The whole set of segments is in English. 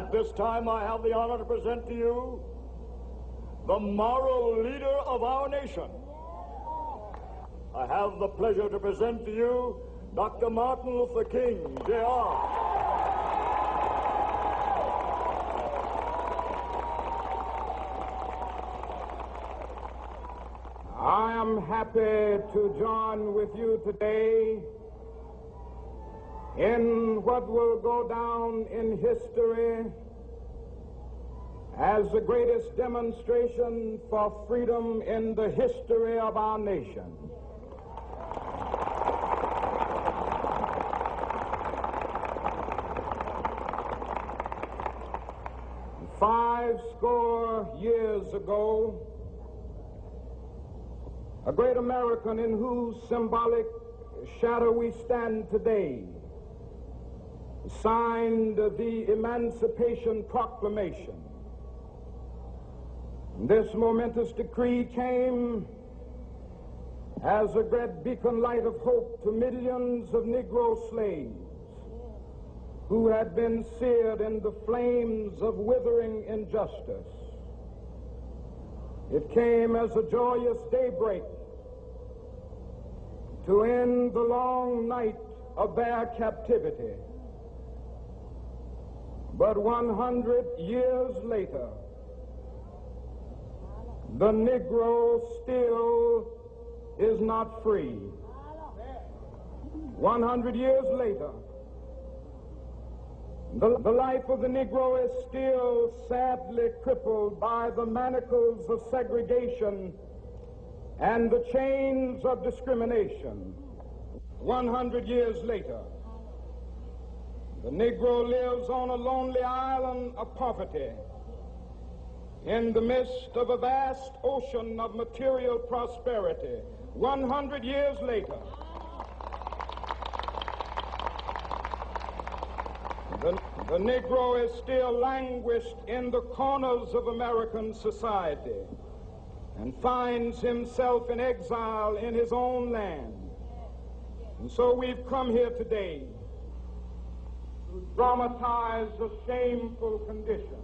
At this time, I have the honor to present to you the moral leader of our nation. I have the pleasure to present to you Dr. Martin Luther King, Jr. I am happy to join with you today in what will go down in history as the greatest demonstration for freedom in the history of our nation. Five score years ago, a great American in whose symbolic shadow we stand today signed the Emancipation Proclamation. This momentous decree came as a great beacon light of hope to millions of Negro slaves who had been seared in the flames of withering injustice. It came as a joyous daybreak to end the long night of their captivity. But 100 years later, the Negro still is not free. 100 years later, the life of the Negro is still sadly crippled by the manacles of segregation and the chains of discrimination. 100 years later, the Negro lives on a lonely island of poverty in the midst of a vast ocean of material prosperity. 100 years later, the Negro is still languished in the corners of American society and finds himself in exile in his own land. And so we've come here today to dramatize a shameful condition.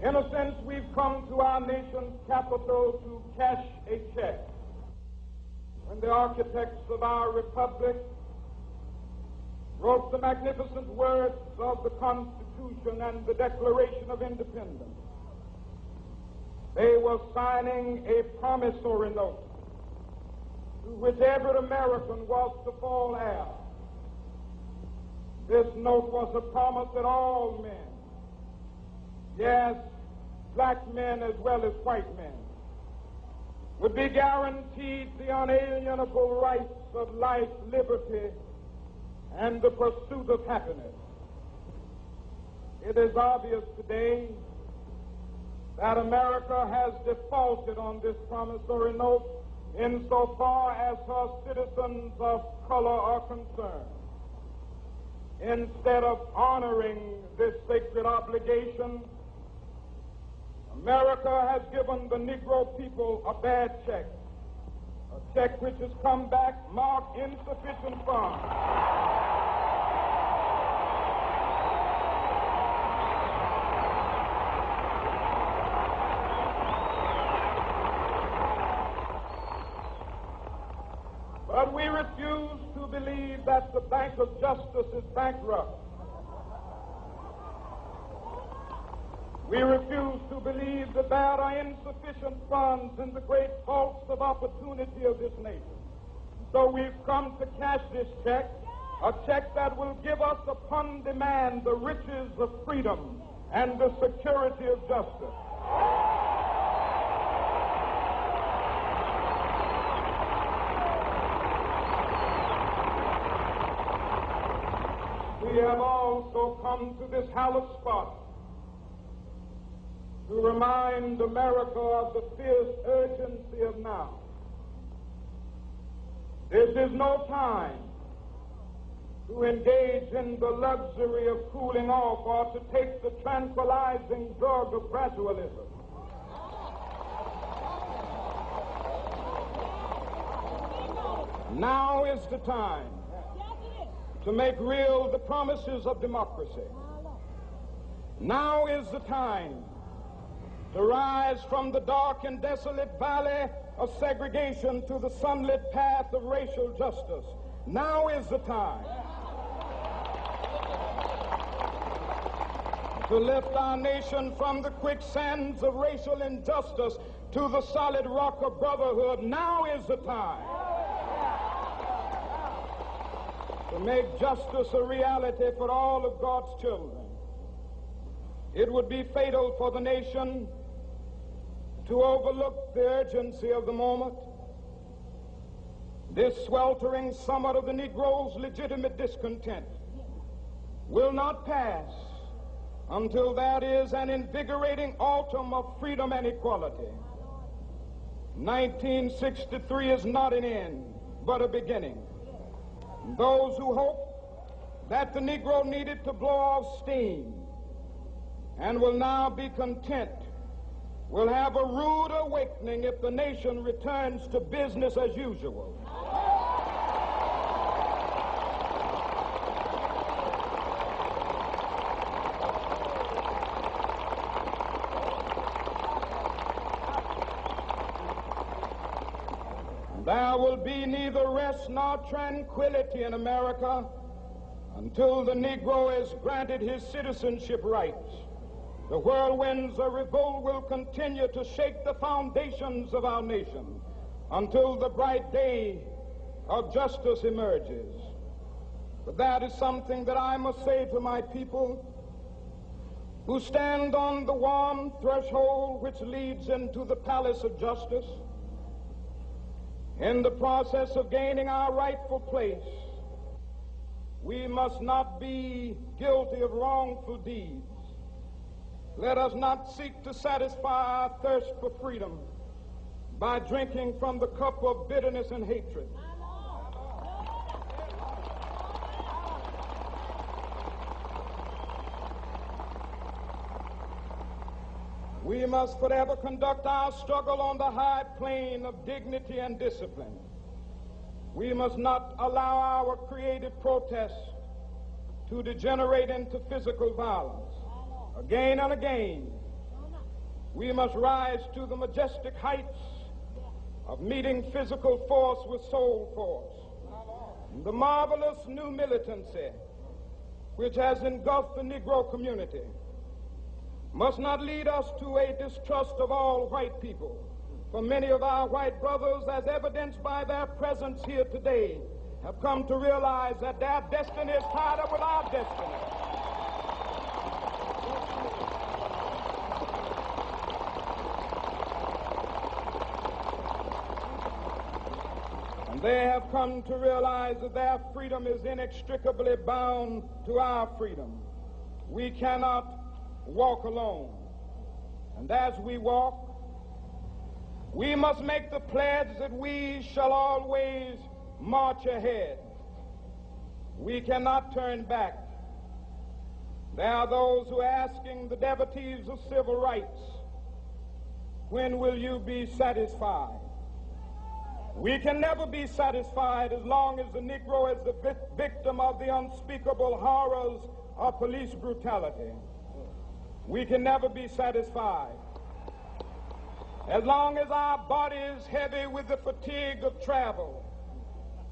In a sense, we've come to our nation's capital to cash a check. When the architects of our republic wrote the magnificent words of the Constitution and the Declaration of Independence, they were signing a promissory note to which every American was to fall heir. This note was a promise that all men, yes, black men as well as white men, would be guaranteed the unalienable rights of life, liberty, and the pursuit of happiness. It is obvious today that America has defaulted on this promissory note insofar as her citizens of color are concerned. Instead of honoring this sacred obligation, America has given the Negro people a bad check, a check which has come back marked insufficient funds. But we refuse to believe that the Bank of Justice is bankrupt. We refuse to believe that there are insufficient funds in the great vaults of opportunity of this nation. So we've come to cash this check, a check that will give us upon demand the riches of freedom and the security of justice. We have also come to this hallowed spot to remind America of the fierce urgency of now. This is no time to engage in the luxury of cooling off or to take the tranquilizing drug of gradualism. Now is the time to make real the promises of democracy. Now is the time to rise from the dark and desolate valley of segregation to the sunlit path of racial justice. Now is the time to lift our nation from the quicksands of racial injustice to the solid rock of brotherhood. Now is the time to make justice a reality for all of God's children. It would be fatal for the nation to overlook the urgency of the moment. This sweltering summit of the Negro's legitimate discontent will not pass until there is an invigorating autumn of freedom and equality. 1963 is not an end, but a beginning. Those who hope that the Negro needed to blow off steam and will now be content will have a rude awakening if the nation returns to business as usual. There will be neither rest nor tranquility in America until the Negro is granted his citizenship rights. The whirlwinds of revolt will continue to shake the foundations of our nation until the bright day of justice emerges. But that is something that I must say to my people who stand on the warm threshold which leads into the palace of justice. In the process of gaining our rightful place, we must not be guilty of wrongful deeds. Let us not seek to satisfy our thirst for freedom by drinking from the cup of bitterness and hatred. We must forever conduct our struggle on the high plane of dignity and discipline. We must not allow our creative protest to degenerate into physical violence. Again and again, we must rise to the majestic heights of meeting physical force with soul force. The marvelous new militancy which has engulfed the Negro community must not lead us to a distrust of all white people. For many of our white brothers, as evidenced by their presence here today, have come to realize that their destiny is tied up with our destiny. And they have come to realize that their freedom is inextricably bound to our freedom. We cannot walk alone. And as we walk, we must make the pledge that we shall always march ahead. We cannot turn back. There are those who are asking the devotees of civil rights, when will you be satisfied? We can never be satisfied as long as the Negro is the victim of the unspeakable horrors of police brutality. We can never be satisfied as long as our body is heavy with the fatigue of travel,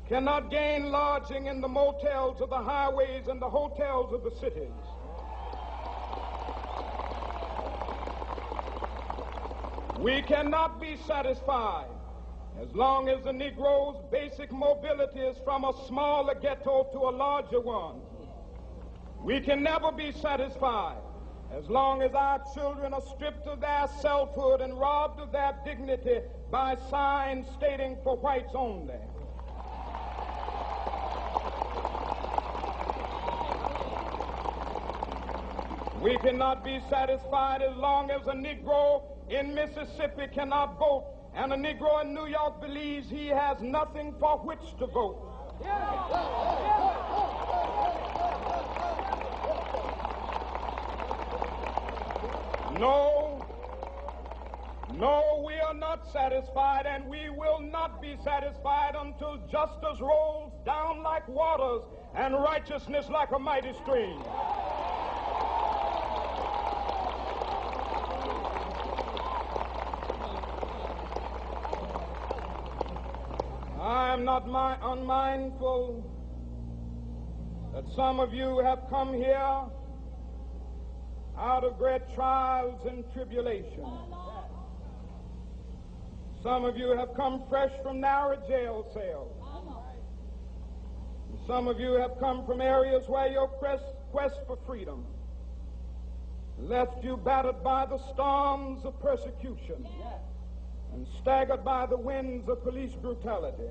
cannot gain lodging in the motels of the highways and the hotels of the cities. We cannot be satisfied as long as the Negro's basic mobility is from a smaller ghetto to a larger one. We can never be satisfied as long as our children are stripped of their selfhood and robbed of their dignity by signs stating for whites only. We cannot be satisfied as long as a Negro in Mississippi cannot vote and a Negro in New York believes he has nothing for which to vote. No, we are not satisfied, and we will not be satisfied until justice rolls down like waters and righteousness like a mighty stream. I'm not unmindful that some of you have come here out of great trials and tribulations. Some of you have come fresh from narrow jail cells. Some of you have come from areas where your quest for freedom left you battered by the storms of persecution and staggered by the winds of police brutality.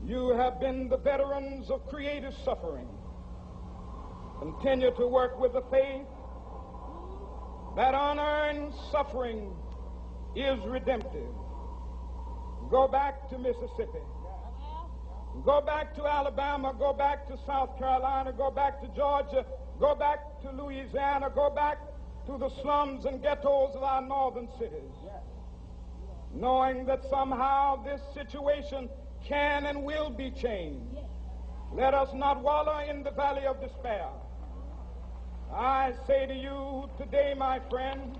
You have been the veterans of creative suffering. Continue to work with the faith that unearned suffering is redemptive. Go back to Mississippi. Go back to Alabama. Go back to South Carolina. Go back to Georgia. Go back to Louisiana. Go back to the slums and ghettos of our northern cities. Knowing that somehow this situation can and will be changed. Let us not wallow in the valley of despair. I say to you today, my friend,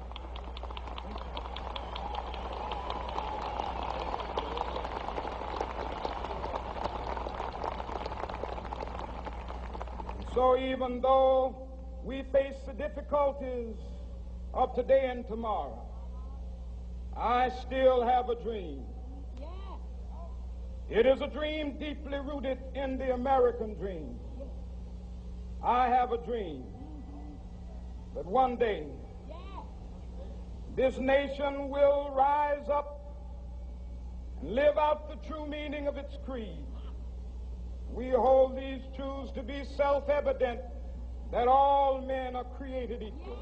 so even though we face the difficulties of today and tomorrow, I still have a dream. It is a dream deeply rooted in the American dream. I have a dream that one day this nation will rise up and live out the true meaning of its creed. We hold these truths to be self-evident, that all men are created equal.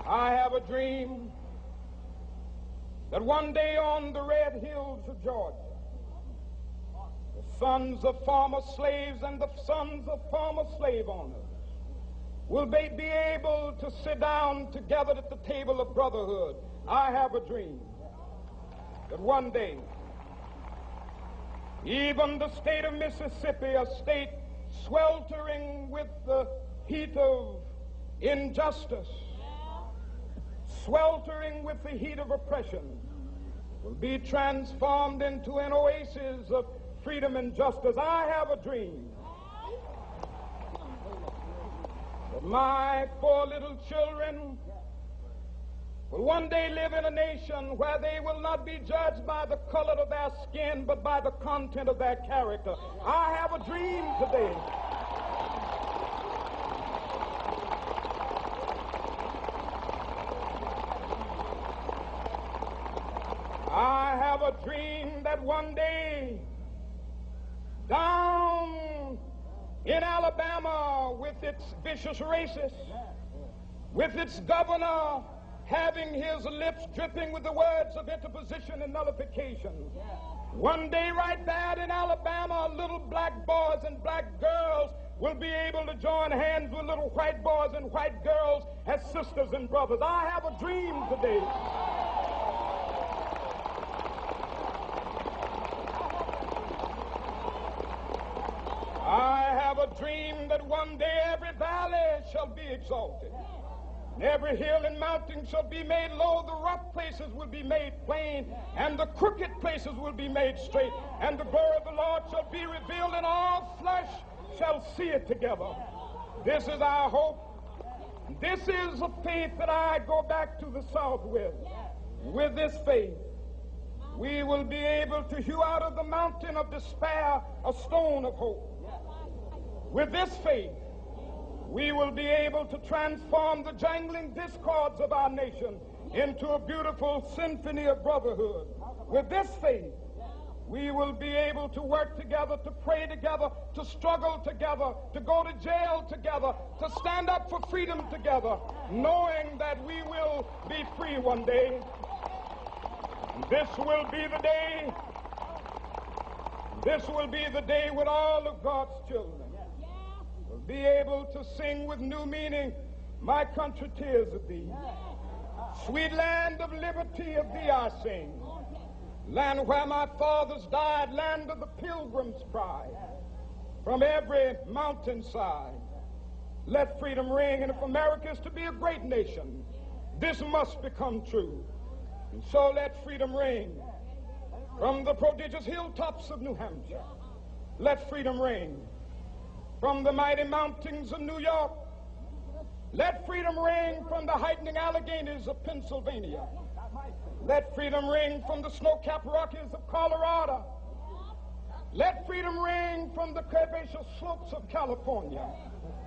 I have a dream that one day on the red hills of Georgia, the sons of former slaves and the sons of former slave owners will be able to sit down together at the table of brotherhood. I have a dream that one day, even the state of Mississippi, a state sweltering with the heat of injustice, sweltering with the heat of oppression, will be transformed into an oasis of freedom and justice. I have a dream that my 4 little children will one day live in a nation where they will not be judged by the color of their skin, but by the content of their character. I have a dream today I have a dream that one day down in Alabama, with its vicious racists, with its governor having his lips dripping with the words of interposition and nullification, one day right there in Alabama, little black boys and black girls will be able to join hands with little white boys and white girls as sisters and brothers. I have a dream today that one day every valley shall be exalted, and every hill and mountain shall be made low, the rough places will be made plain, and the crooked places will be made straight, and the glory of the Lord shall be revealed, and all flesh shall see it together. This is our hope. This is a faith that I go back to the South with. With this faith, we will be able to hew out of the mountain of despair a stone of hope. With this faith, we will be able to transform the jangling discords of our nation into a beautiful symphony of brotherhood. With this faith, we will be able to work together, to pray together, to struggle together, to go to jail together, to stand up for freedom together, knowing that we will be free one day. This will be the day. This will be the day when all of God's children will be able to sing with new meaning, my country, tears of thee. Sweet land of liberty, of thee I sing. Land where my fathers died, land of the pilgrim's pride. From every mountainside, Let freedom ring, and if America is to be a great nation, this must become true. And so let freedom ring from the prodigious hilltops of New Hampshire. Let freedom ring from the mighty mountains of New York. Let freedom ring from the heightening Alleghenies of Pennsylvania. Let freedom ring from the snow-capped Rockies of Colorado. Let freedom ring from the curvaceous slopes of California.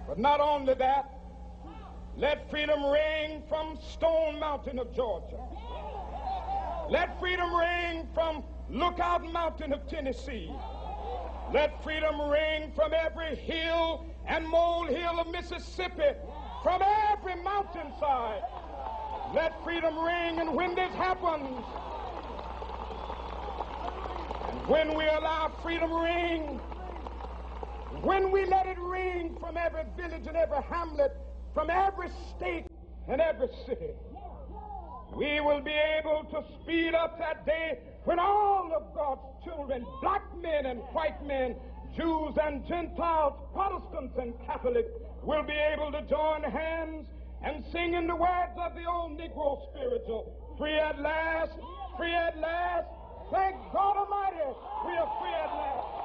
But not only that, let freedom ring from Stone Mountain of Georgia. Let freedom ring from Lookout Mountain of Tennessee. Let freedom ring from every hill and molehill of Mississippi, from every mountainside. Let freedom ring, and when this happens, and when we allow freedom ring, when we let it ring from every village and every hamlet, from every state and every city, we will be able to speed up that day when all of God's children, black men and white men, Jews and Gentiles, Protestants and Catholics, will be able to join hands and sing in the words of the old Negro spiritual, free at last, free at last. Thank God Almighty, we are free at last.